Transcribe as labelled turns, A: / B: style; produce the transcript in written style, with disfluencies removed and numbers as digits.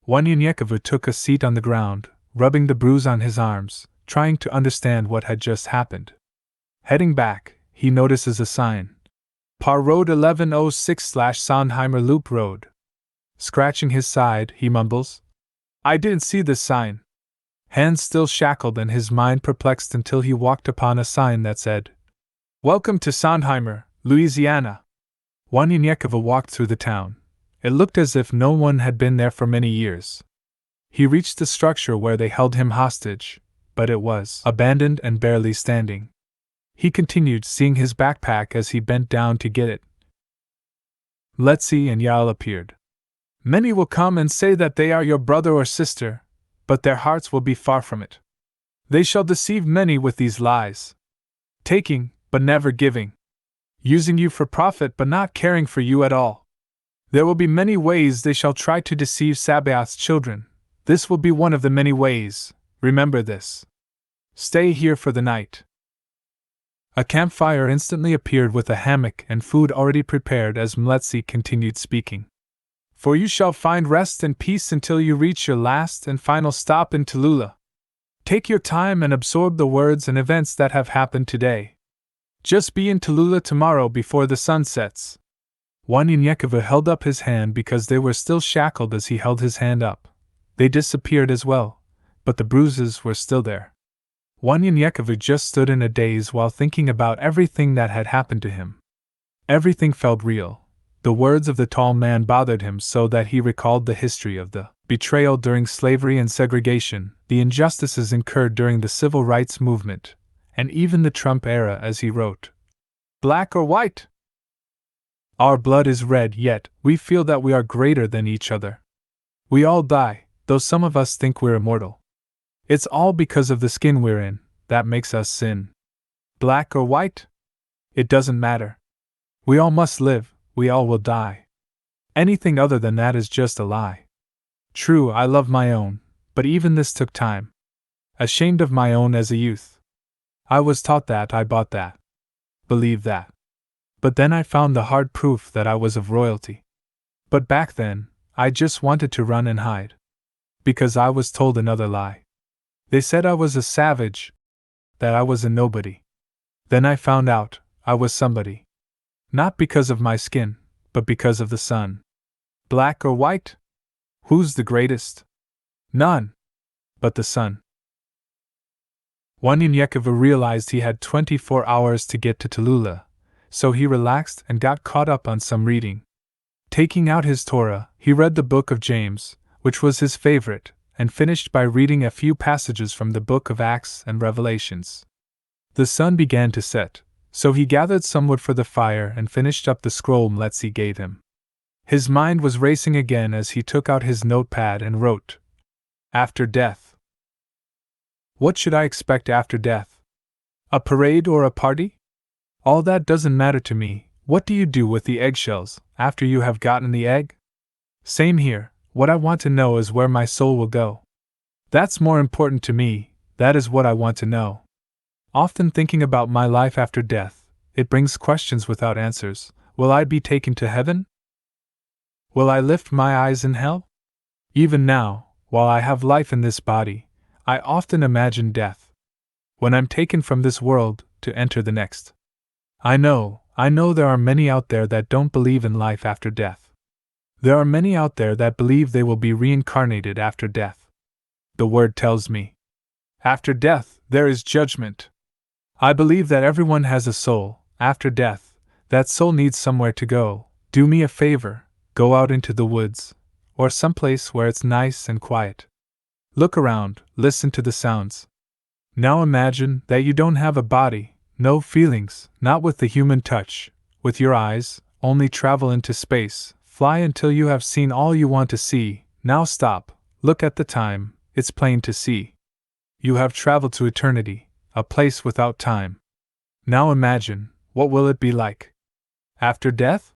A: Wanyanyekovu took a seat on the ground, rubbing the bruise on his arms, trying to understand what had just happened. Heading back, he notices a sign. Par Road 1106/Sondheimer Loop Road. Scratching his side, he mumbles, "I didn't see this sign." Hands still shackled and his mind perplexed until he walked upon a sign that said, "Welcome to Sondheimer, Louisiana." Wanyanyekovu walked through the town. It looked as if no one had been there for many years. He reached the structure where they held him hostage, but it was abandoned and barely standing. He continued, seeing his backpack as he bent down to get it. Letzi and Yael appeared. "Many will come and say that they are your brother or sister, but their hearts will be far from it. They shall deceive many with these lies. Taking, but never giving. Using you for profit but not caring for you at all. There will be many ways they shall try to deceive Sabaoth's children. This will be one of the many ways. Remember this. Stay here for the night." A campfire instantly appeared with a hammock and food already prepared as Mletzi continued speaking. "For you shall find rest and peace until you reach your last and final stop in Tallulah. Take your time and absorb the words and events that have happened today. Just be in Tallulah tomorrow before the sun sets." Wanyanyekovu held up his hand because they were still shackled as he held his hand up. They disappeared as well, but the bruises were still there. Wanyanyekovu just stood in a daze while thinking about everything that had happened to him. Everything felt real. The words of the tall man bothered him so that he recalled the history of the betrayal during slavery and segregation, the injustices incurred during the civil rights movement, and even the Trump era as he wrote, "Black or white? Our blood is red, yet we feel that we are greater than each other. We all die, though some of us think we're immortal. It's all because of the skin we're in that makes us sin. Black or white? It doesn't matter. We all must live, we all will die. Anything other than that is just a lie. True, I love my own, but even this took time. Ashamed of my own as a youth. I was taught that, I bought that. Believed that. But then I found the hard proof that I was of royalty. But back then, I just wanted to run and hide. Because I was told another lie. They said I was a savage, that I was a nobody. Then I found out I was somebody. Not because of my skin, but because of the sun. Black or white? Who's the greatest? None. But the sun." Wanyanyekovu realized he had 24 hours to get to Tallulah, so he relaxed and got caught up on some reading. Taking out his Torah, he read the book of James, which was his favorite, and finished by reading a few passages from the book of Acts and Revelations. The sun began to set, so he gathered some wood for the fire and finished up the scroll Mletzi gave him. His mind was racing again as he took out his notepad and wrote, "After death. What should I expect after death? A parade or a party? All that doesn't matter to me. What do you do with the eggshells after you have gotten the egg? Same here. What I want to know is where my soul will go. That's more important to me, that is what I want to know. Often thinking about my life after death, it brings questions without answers. Will I be taken to heaven? Will I lift my eyes in hell? Even now, while I have life in this body, I often imagine death. When I'm taken from this world to enter the next. I know there are many out there that don't believe in life after death. There are many out there that believe they will be reincarnated after death. The word tells me, after death, there is judgment. I believe that everyone has a soul. After death, that soul needs somewhere to go. Do me a favor, go out into the woods, or someplace where it's nice and quiet. Look around, listen to the sounds. Now imagine that you don't have a body, no feelings, not with the human touch. With your eyes, only travel into space, fly until you have seen all you want to see. Now stop, look at the time, it's plain to see. You have traveled to eternity, a place without time. Now imagine, what will it be like? After death?